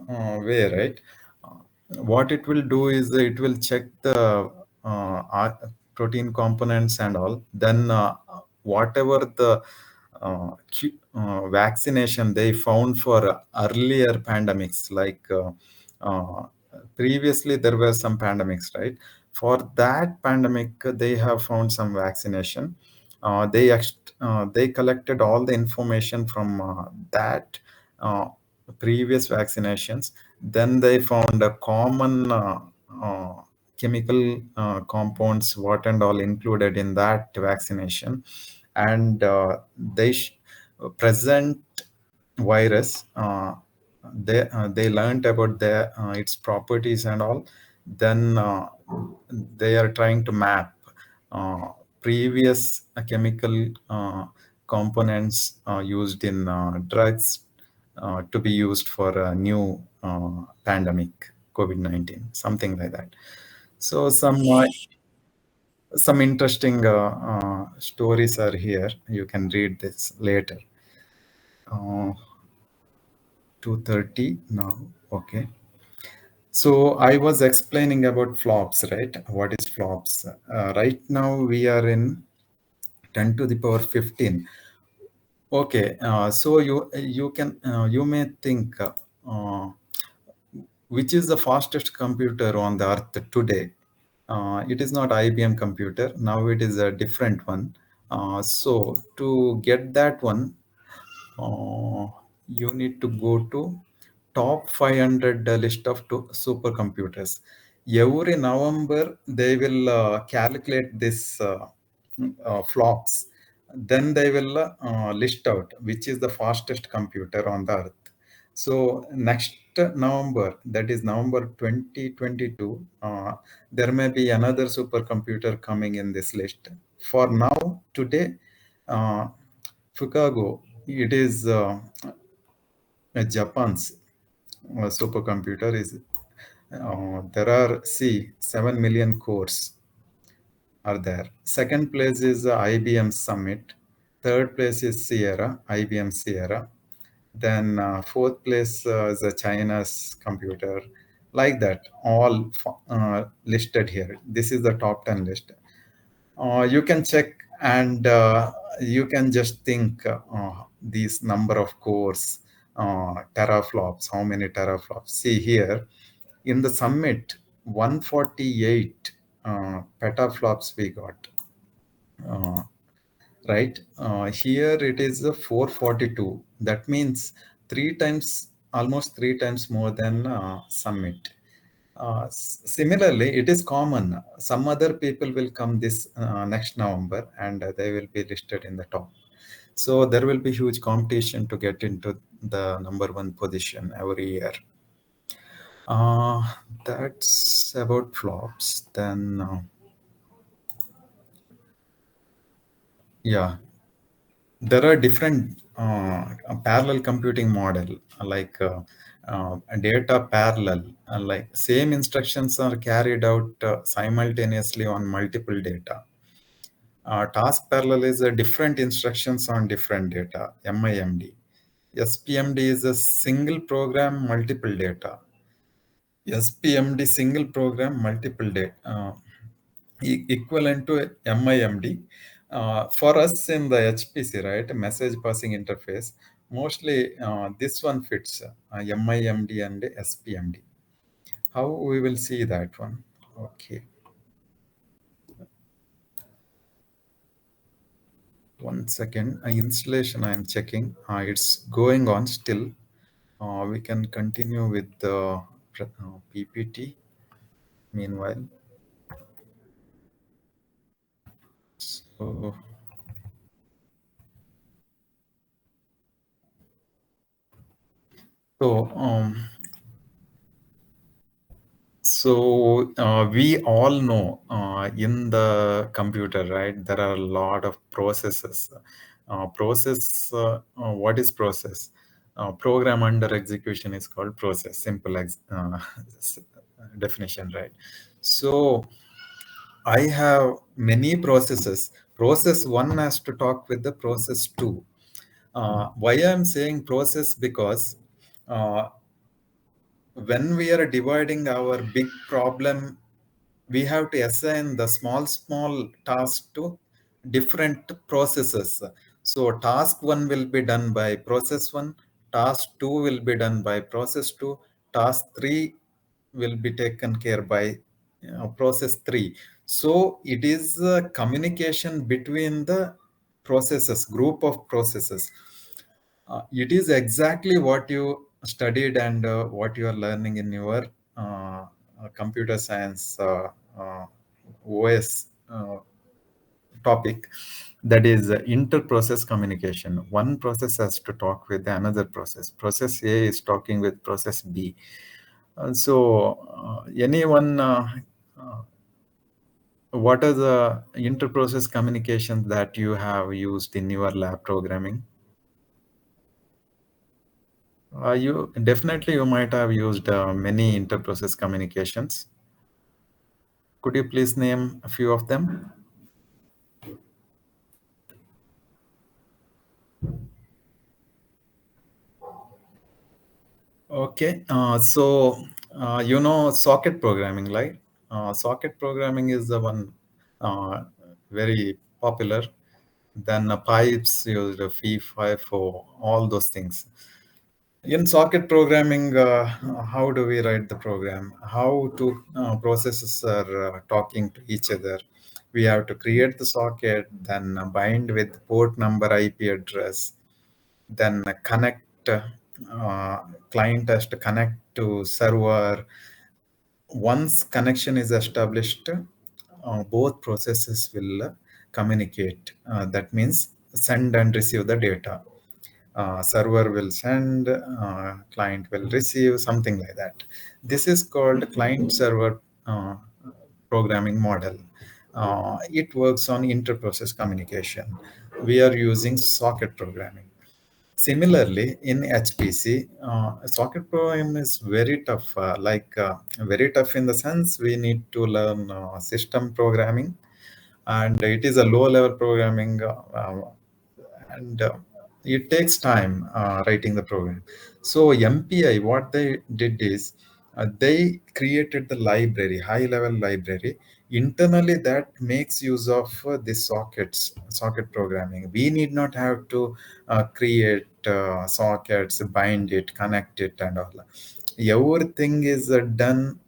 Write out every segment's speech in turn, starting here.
way, right? What it will do is it will check the protein components and all. Then whatever the vaccination they found for earlier pandemics, like previously there were some pandemics, right? For that pandemic, they have found some vaccination. They collected all the information from that previous vaccinations. Then they found a common chemical compounds, what and all included in that vaccination, and they present virus. They learned about its properties and all. Then they are trying to map previous chemical components used in drugs to be used for a new pandemic, COVID-19, something like that. So some interesting stories are here. You can read this later. 2:30 now. Okay. So I was explaining about flops, right? What is flops? Right now we are in 10 to the power 15. Okay. So you may think which is the fastest computer on the earth today? It is not IBM computer. Now it is a different one. So to get that one, you need to go to top 500 list of supercomputers. Every November, they will calculate this flops. Then they will list out which is the fastest computer on the earth. So next November, that is November 2022, there may be another supercomputer coming in this list. For now, today, Chicago, it is Japan's supercomputer is there are 7 million cores are there. Second place is IBM Summit. Third place is IBM Sierra. Then fourth place is China's computer. Like that, all listed here. This is the top 10 list. You can check, and you can just think these number of cores, teraflops, how many teraflops. See here, in the Summit, 148 petaflops we got. Right here it is 442. That means almost three times more than Summit. Similarly, it is common. Some other people will come this next November, and they will be listed in the top. So there will be huge competition to get into the number one position every year. That's about flops. Then, yeah, there are different parallel computing model, like data parallel, like same instructions are carried out simultaneously on multiple data. Task parallel is a different instructions on different data, MIMD. SPMD is a single program, multiple data. SPMD, single program, multiple data, equivalent to MIMD. For us in the HPC, right, message passing interface, mostly this one fits MIMD and SPMD. How we will see that one? Okay. One second. Installation I am checking. It's going on still. We can continue with the PPT. Meanwhile, so we all know in the computer, right, there are a lot of processes. What is process? Program under execution is called process, simple definition, right? So I have many processes. Process 1 has to talk with the process 2. Why I'm saying process? Because when we are dividing our big problem, we have to assign the small tasks to different processes. So task one will be done by process one, task two will be done by process two, task three will be taken care by process three. So it is a communication between the processes, group of processes. It is exactly what you studied and what you are learning in your computer science OS topic, that is inter-process communication. One process has to talk with another process. Process A is talking with process B. Anyone, what are the inter-process communications that you have used in your lab programming? You definitely you might have used many inter-process communications. Could you please name a few of them? Okay, you know socket programming, right? Socket programming is the one uh, very popular. Then pipes used, fee, FIFO, all those things. In socket programming, how do we write the program? How two processes are talking to each other? We have to create the socket, then bind with port number, IP address, then connect. Client has to connect to server. Once connection is established, both processes will communicate. That means send and receive the data. Server will send, client will receive, something like that. This is called client server programming model. It works on inter-process communication. We are using socket programming. Similarly, in HPC, socket programming is very tough. Very tough in the sense we need to learn system programming, and it is a low-level programming, and it takes time writing the program. So MPI, what they did is they created the library, high-level library internally that makes use of this socket programming. We need not have to create sockets, bind it, connect it, and all. Everything is done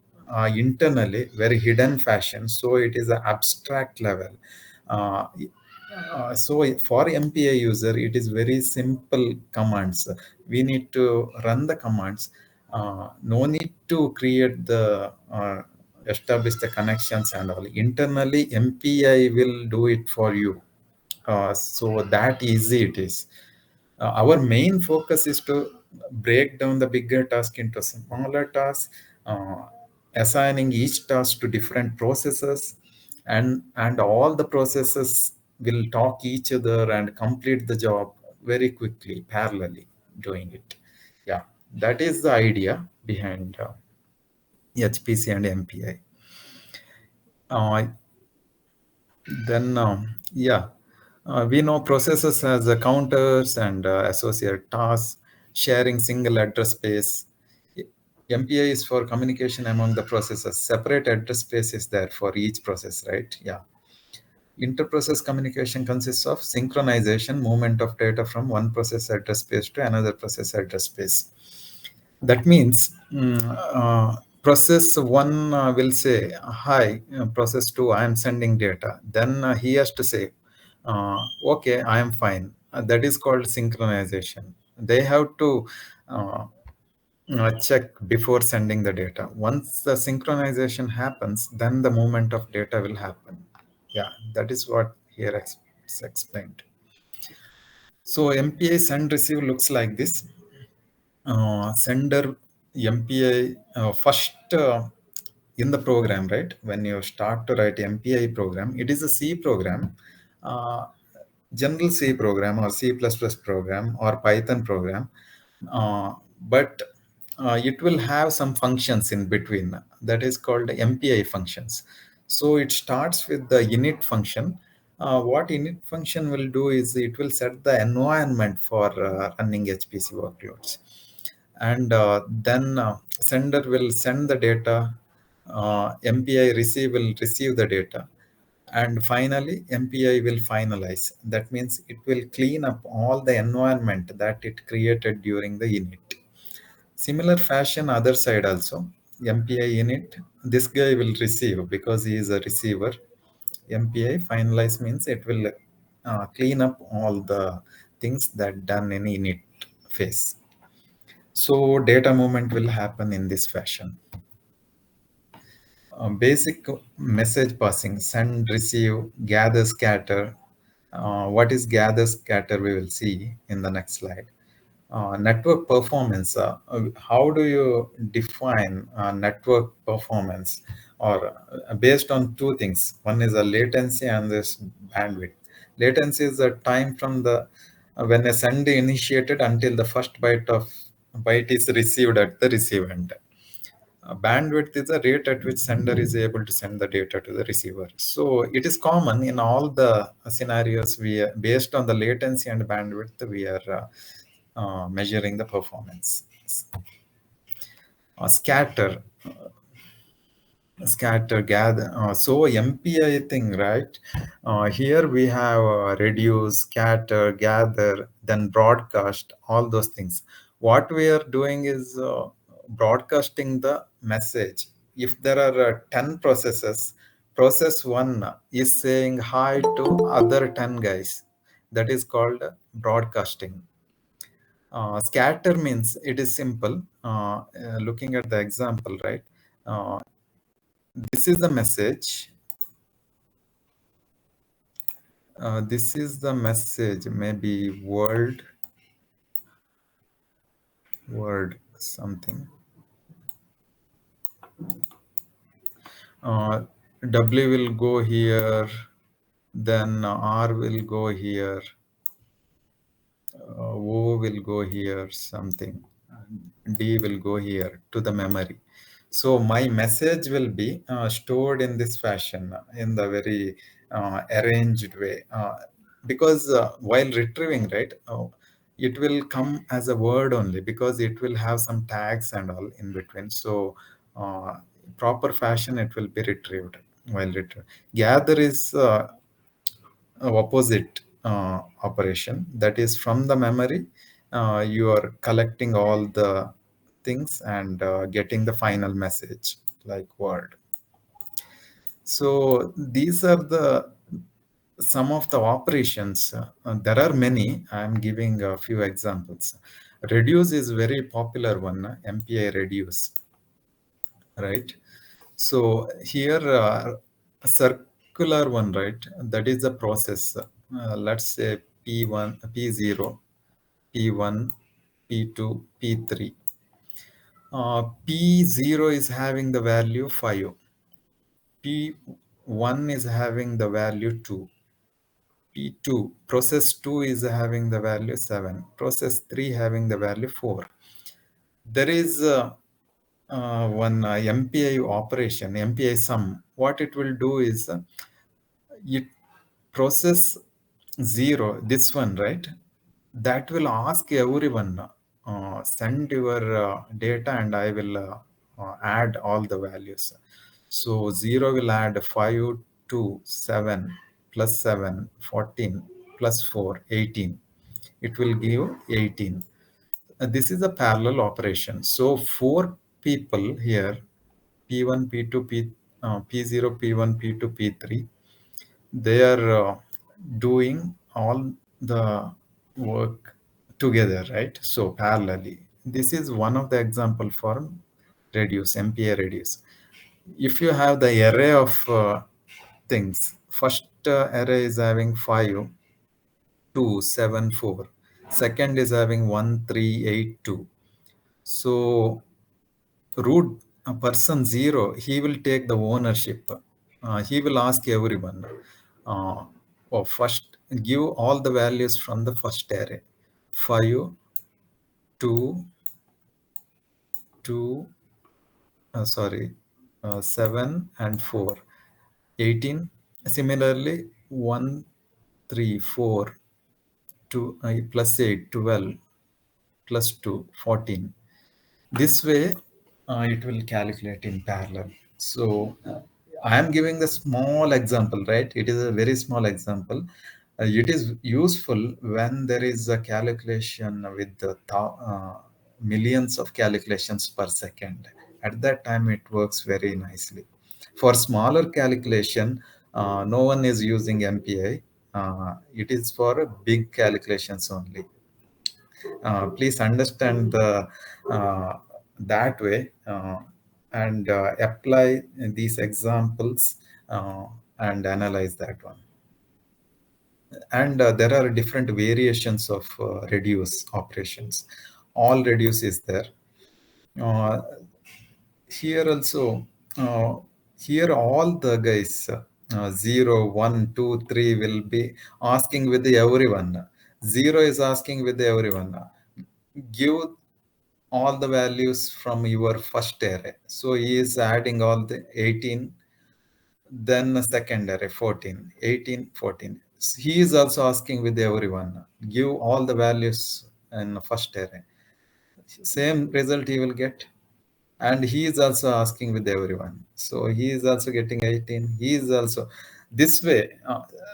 internally, very hidden fashion. So it is an abstract level. Uh, so for MPI user, it is very simple commands. We need to run the commands. No need to create the establish the connections and all. Internally, MPI will do it for you. So that easy it is. Our main focus is to break down the bigger task into smaller tasks, assigning each task to different processes, and all the processes will talk each other and complete the job very quickly, parallelly doing it. Yeah, that is the idea behind HPC and MPI. Uh, Then, yeah, we know processes as counters and associated tasks, sharing single address space. MPI is for communication among the processes. Separate address space is there for each process, right? Yeah. Inter-process communication consists of synchronization, movement of data from one process address space to another process address space. That means process one will say, hi, process two, I am sending data. Then he has to say, okay, I am fine. That is called synchronization. They have to check before sending the data. Once the synchronization happens, then the movement of data will happen. Yeah, that is what here is explained. So MPI send receive looks like this. Sender MPI first in the program, right? When you start to write MPI program, it is a C program, uh, general C program or C++ program or Python program, but it will have some functions in between that is called MPI functions. So it starts with the init function. What init function will do is it will set the environment for running HPC workloads. and then sender will send the data, MPI receive will receive the data, and finally MPI will finalize. That means it will clean up all the environment that it created during the init. Similar fashion, other side also, MPI init, this guy will receive because he is a receiver. MPI finalize means it will clean up all the things that done in init phase. So data movement will happen in this fashion. Basic message passing, send, receive, gather, scatter. What is gather, scatter, we will see in the next slide. Network performance, how do you define network performance? Or based on two things. One is a latency and this bandwidth. Latency is the time from the when a send initiated until the first byte is received at the receive end. Bandwidth is the rate at which sender is able to send the data to the receiver. So it is common in all the scenarios. Based on the latency and bandwidth, we are measuring the performance. Scatter, gather. So MPI thing, right? Here we have reduce, scatter, gather, then broadcast, all those things. What we are doing is broadcasting the message. If there are 10 processes, process 1 is saying hi to other 10 guys. That is called broadcasting. Scatter means it is simple. Looking at the example, right? This is the message. This is the message, maybe world something. W will go here, then R will go here, O will go here, something. D will go here to the memory. So my message will be stored in this fashion, in the very arranged way. Because while retrieving, right, it will come as a word only because it will have some tags and all in between. So proper fashion, it will be retrieved while retrieving. Gather is opposite operation, that is from the memory you are collecting all the things and getting the final message like word. So these are the some of the operations. There are many. I'm giving a few examples. Reduce is very popular one, MPI reduce, right? So here, circular one, right? That is the process. Let's say P1, P0, P1, P2, P3. P0 is having the value 5. P1 is having the value 2. P2, process 2 is having the value 7. Process 3 having the value 4. There is one MPI operation, MPI sum. What it will do is it process 0, this one, right? That will ask everyone, send your data and I will add all the values. So 0 will add 5 to 7 plus 7, 14 plus 4, 18. It will give 18. This is a parallel operation. So 4 people here, P1, P2, P0, P1, P2, P3, they are doing all the work together, right? So parallelly. This is one of the example for reduce, MPA reduce. If you have the array of things, first array is having 5, 2, 7, 4. Second is having 1, 3, 8, 2. So root person 0, he will take the ownership. He will ask everyone, first give all the values from the first array. 5, 2, 2, 7 and 4, 18. Similarly, 1, 3, 4, 2, plus 8, 12, plus 2, 14. This way, it will calculate in parallel. So I am giving the small example, right? It is a very small example. It is useful when there is a calculation with the millions of calculations per second. At that time, it works very nicely. For smaller calculation, no one is using MPI. It is for big calculations only. Please understand that way, and apply these examples, and analyze that one. And there are different variations of reduce operations. All reduce is there. uh, Here also, uh, here all the guys, 0 1 2 3 will be asking with everyone. 0 is asking with everyone. Give all the values from your first array. So he is adding all the 18, then a second array 14, 18, 14. He is also asking with everyone. Give all the values in the first array. Same result he will get. And he is also asking with everyone. So he is also getting 18. He is also this way.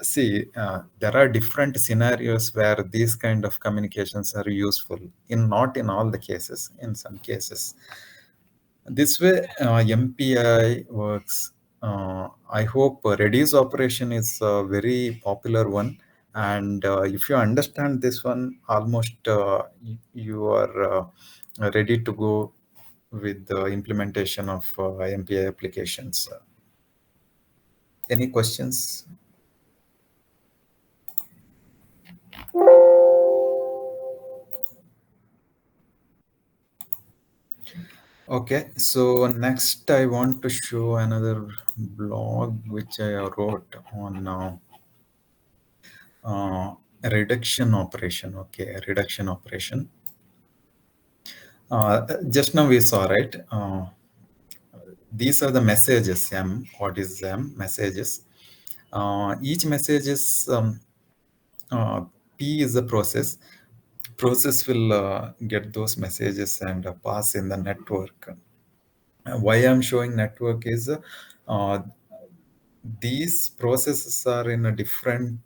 See, there are different scenarios where these kind of communications are useful. In not in all the cases, in some cases. This way, MPI works. I hope reduce operation is a very popular one, and if you understand this one, almost you are ready to go with the implementation of MPI applications. Any questions? Okay, so next I want to show another blog which I wrote on reduction operation. Okay, reduction operation. Just now we saw, right? These are the messages. M. What is M? Messages. Each message is uh, P is the process. Process will get those messages and pass in the network. Why I'm showing network is these processes are in a different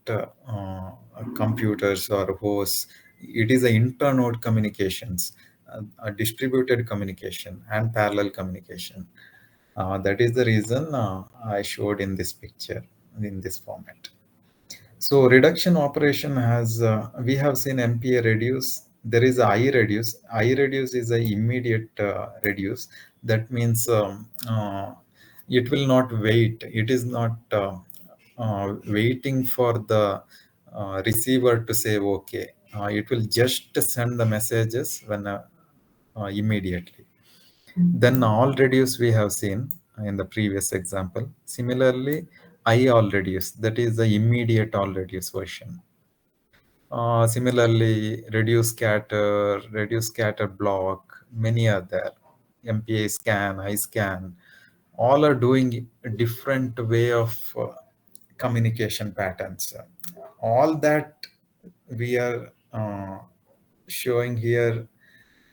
computers or hosts. It is a internode communications, a distributed communication and parallel communication. That is the reason I showed in this picture in this format. So reduction operation has, we have seen MPA reduce. There is a I reduce. I reduce is a immediate reduce. That means it will not wait. It is not waiting for the receiver to say okay. It will just send the messages when immediately. Then all reduce we have seen in the previous example. Similarly, I all reduce, that is the immediate all reduce version. Similarly, reduce scatter block, many are there. MPA scan, I scan, all are doing a different way of communication patterns. All that we are showing here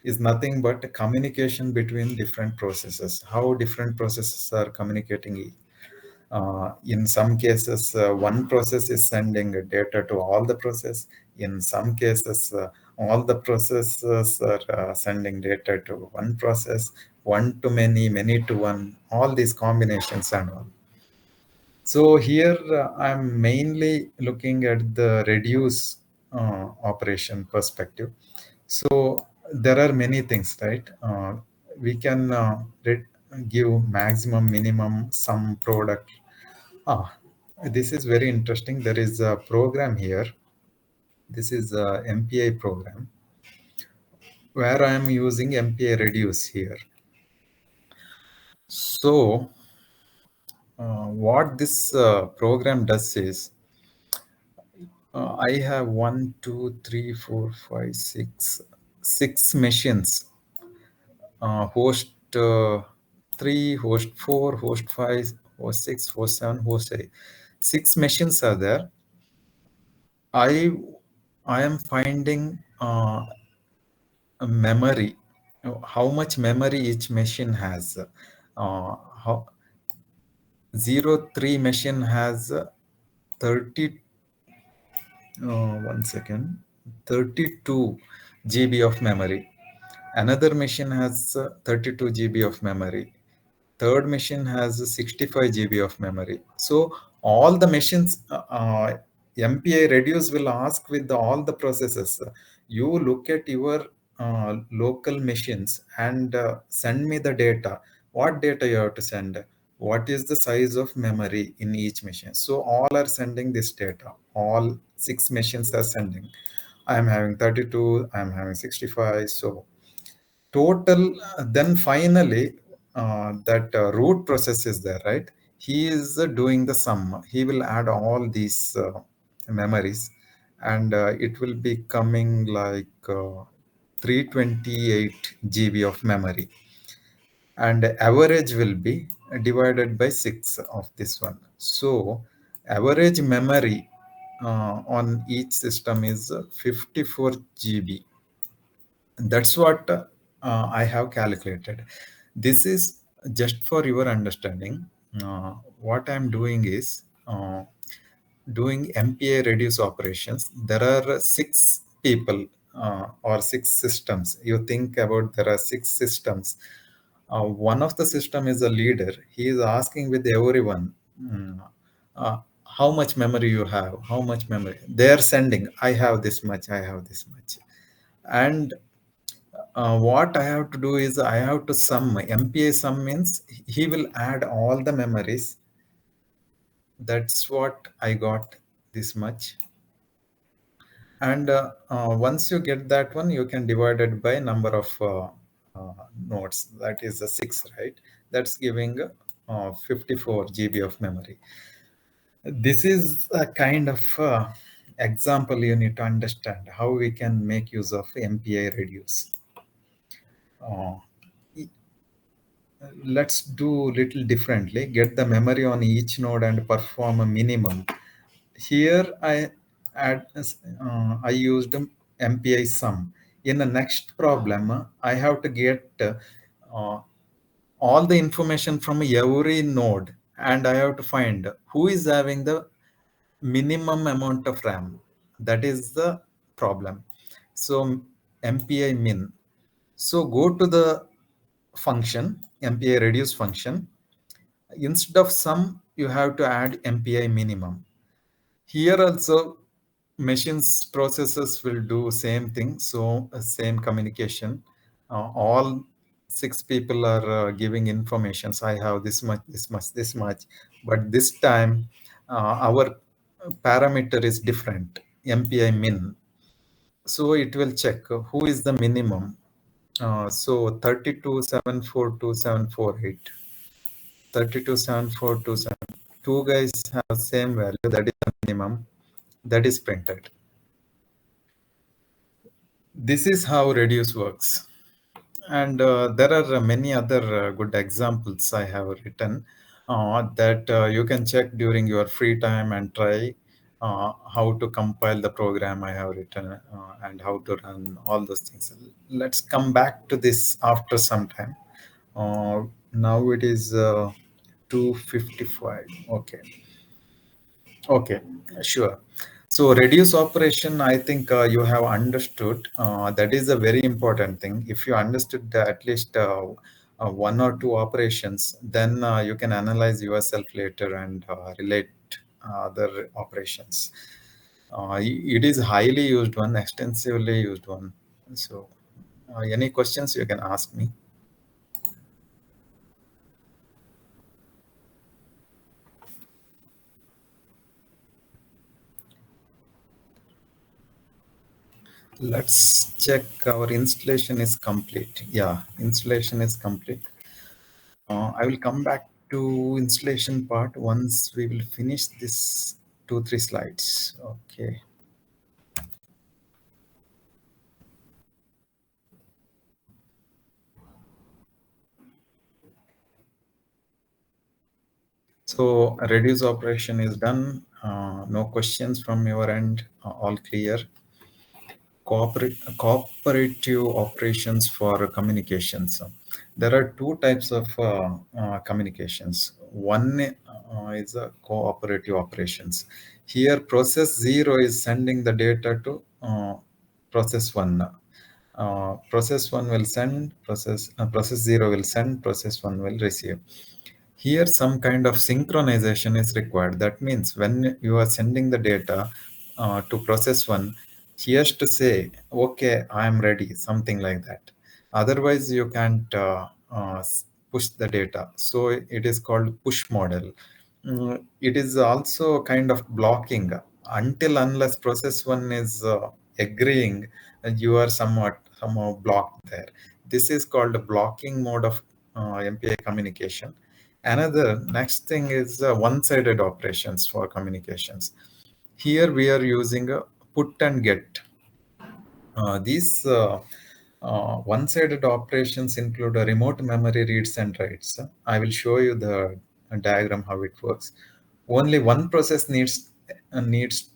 is nothing but a communication between different processes, how different processes are communicating. In some cases, one process is sending data to all the process. In some cases, all the processes are sending data to one process, one to many, many to one, all these combinations and all. So here I'm mainly looking at the reduce operation perspective. So there are many things, right? We can give maximum, minimum, sum, product. This is very interesting. There is a program here. This is a MPI program where I am using MPI reduce here. So what this program does is, I have 6 machines. Host 3, host 4, host 5, host 6, host 7, host 8. 6 machines are there. I am finding a memory. how much memory each machine has. How 03 machine has 30, 1 second, 32 GB of memory. Another machine has 32 GB of memory. Third machine has 65 GB of memory. So all the machines, MPI reduce will ask with all the processes. You look at your local machines and send me the data. What data you have to send? What is the size of memory in each machine? So all are sending this data. All six machines are sending. I am having 32. I am having 65. So total, then finally that root process is there, right? He is doing the sum. He will add all these memories, and it will be coming like 328 GB of memory, and average will be divided by 6 of this one. So average memory on each system is 54 GB. That's what I have calculated. This is just for your understanding. What I'm doing is doing MPA reduce operations. There are six people or six systems. You think about there are six systems. One of the system is a leader. He is asking with everyone, how much memory you have, how much memory. They are sending, I have this much, I have this much. And what I have to do is I have to sum. MPA sum means he will add all the memories. That's what I got this much. And once you get that one, you can divide it by number of nodes. That is a 6, right? That's giving 54 GB of memory. This is a kind of example you need to understand how we can make use of MPI reduce. Uh, let's do little differently. Get the memory on each node and perform a minimum. Here I used MPI sum. In the next problem, I have to get all the information from every node, and I have to find who is having the minimum amount of RAM. That is the problem. So MPI min. So go to the function, MPI reduce function. Instead of sum, you have to add MPI minimum. Here also, machines processes will do same thing. So same communication. All six people are giving informations. I have this much, this much, this much. But this time, our parameter is different. MPI min. So it will check who is the minimum. So 32,742,748. 32,742,7. Two guys have same value. That is the minimum. That is printed. This is how reduce works. And there are many other good examples I have written that you can check during your free time and try how to compile the program I have written and how to run all those things. Let's come back to this after some time. Now it is 2:55. Okay. Okay, sure. So reduce operation, I think you have understood. That is a very important thing. If you understood at least one or two operations, then you can analyze yourself later and relate other operations. It is highly used one, extensively used one. So any questions you can ask me. Let's check our installation is complete. Yeah, installation is complete. I will come back to installation part once we will finish this 2-3 slides. Okay. So reduce operation is done. No questions from your end. All clear. cooperative operations for communications. There are two types of communications. One is cooperative operations. Here, process 0 is sending the data to process 1. Process 1 will send, process 0 will send, process 1 will receive. Here, some kind of synchronization is required. That means when you are sending the data to process 1, he has to say, okay, I am ready, something like that. Otherwise, you can't push the data. So it is called push model. It is also kind of blocking until unless process 1 is agreeing, you are somehow blocked there. This is called a blocking mode of MPI communication. Another next thing is one-sided operations for communications. Here we are using a put and get. These one-sided operations include a remote memory reads and writes. I will show you the diagram how it works. Only one process needs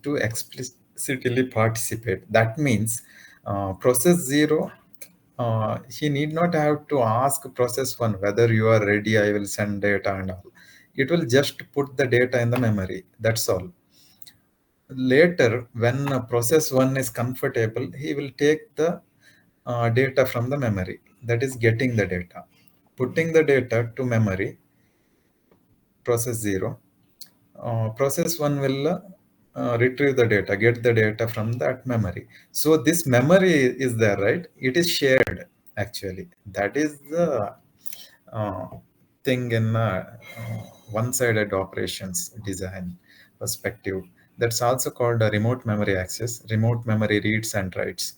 to explicitly participate. That means process 0, he need not have to ask process 1 whether you are ready, I will send data and all. It will just put the data in the memory. That's all. Later, when process 1 is comfortable, he will take the data from the memory. That is getting the data. Putting the data to memory, process 0. Process 1 will retrieve the data, get the data from that memory. So this memory is there, right? It is shared, actually. That is the uh, thing in one-sided operations design perspective. That's also called a remote memory access, remote memory reads and writes.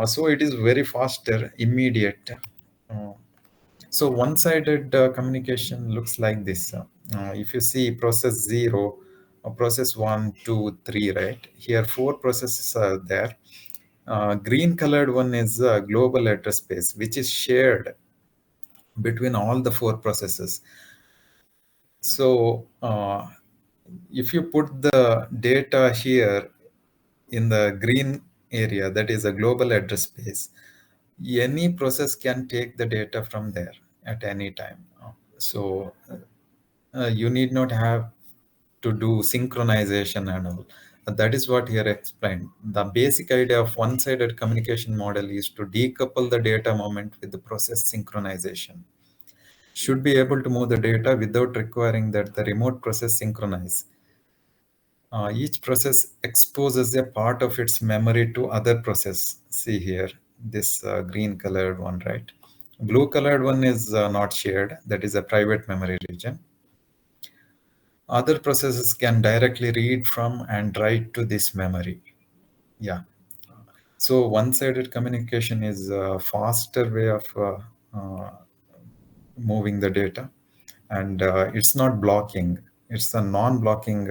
So it is very faster, immediate. Uh, so one-sided communication looks like this. If you see process 0, process 1, 2, 3, right? Here 4 processes are there. Green colored one is a global address space, which is shared between all the 4 processes. So if you put the data here in the green area, that is a global address space, any process can take the data from there at any time. So you need not have to do synchronization and all. That is what here explained. The basic idea of one-sided communication model is to decouple the data moment with the process synchronization. Should be able to move the data without requiring that the remote process synchronize. Each process exposes a part of its memory to other process. See here, this green colored one, right? Blue colored one is not shared. That is a private memory region. Other processes can directly read from and write to this memory. Yeah. So one-sided communication is a faster way of moving the data, and it's not blocking. It's a non-blocking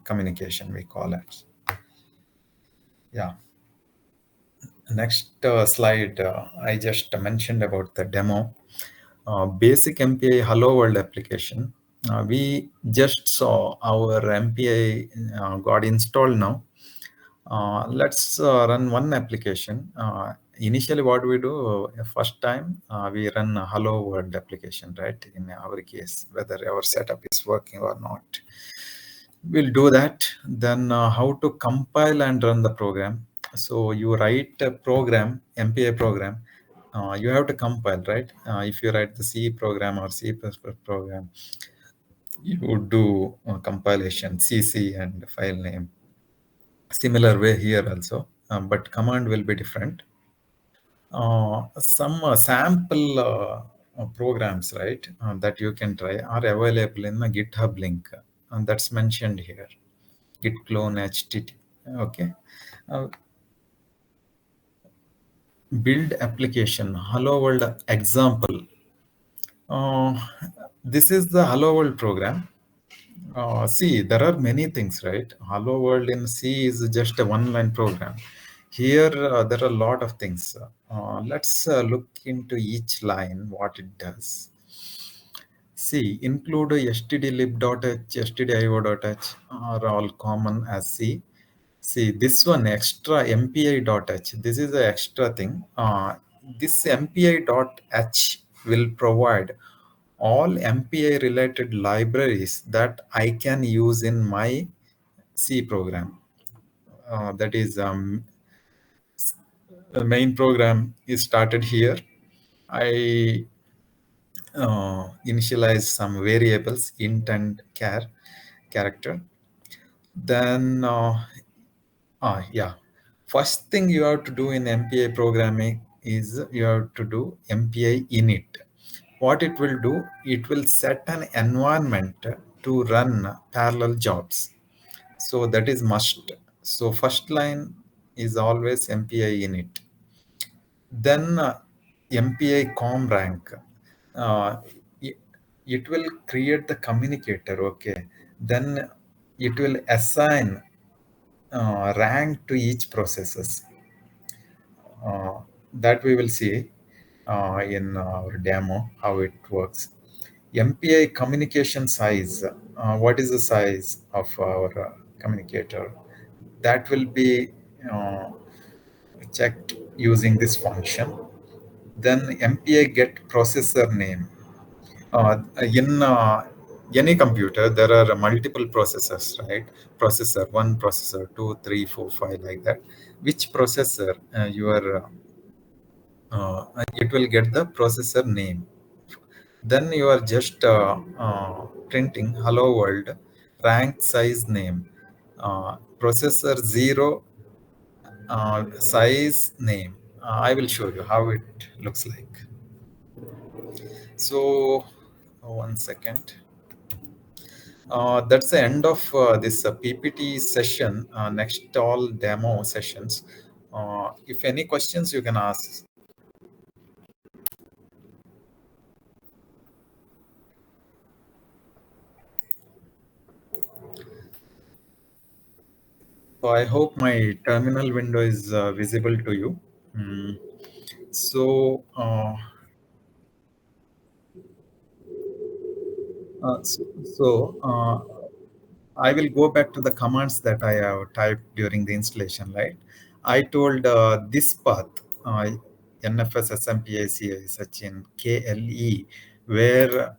communication, we call it. Yeah. Next slide, I just mentioned about the demo. Basic MPI Hello World application. We just saw our MPI got installed now. Let's run one application. Initially, what we do, first time, we run a Hello World application, right? In our case, whether our setup is working or not. We'll do that. Then how to compile and run the program. So you write a program, MPA program, you have to compile, right? If you write the C program or C++ program, you would do compilation, CC and file name. Similar way here also, but command will be different. Some sample programs, right, that you can try are available in the GitHub link, and that's mentioned here. Git clone HTTP. Okay. Uh, Build application Hello World example. Uh, this is the Hello World program. See, there are many things, right? Hello World in C is just a one-line program. Here, there are a lot of things. Let's look into each line, what it does. See, include stdlib.h, stdio.h are all common as C. See, this one extra mpi.h. This is the extra thing. This mpi.h will provide all MPI related libraries that I can use in my C program. That is, the main program is started here. I initialize some variables, int and character. Then, yeah, first thing you have to do in MPI programming is you have to do MPI init. What it will do, it will set an environment to run parallel jobs. So that is must. So first line is always MPI init. Then MPI com rank. Uh, it, it will create the communicator. Okay. Then it will assign rank to each processes. That we will see in our demo how it works. MPI communication size. What is the size of our communicator? That will be uh, checked using this function. Then MPI get processor name. In any computer, there are multiple processors, right? Processor 1, processor 2, 3, 4, 5, like that. Which processor it will get the processor name. Then you are just printing hello world, rank size name, processor 0, size name. I will show you how it looks like. So, one second. That's the end of this PPT session. Next, all demo sessions. If any questions, you can ask. So I hope my terminal window is visible to you. Mm. So, so I will go back to the commands that I have typed during the installation, right? I told this path, NFS, SMPI, CI, SACHIN, KLE, where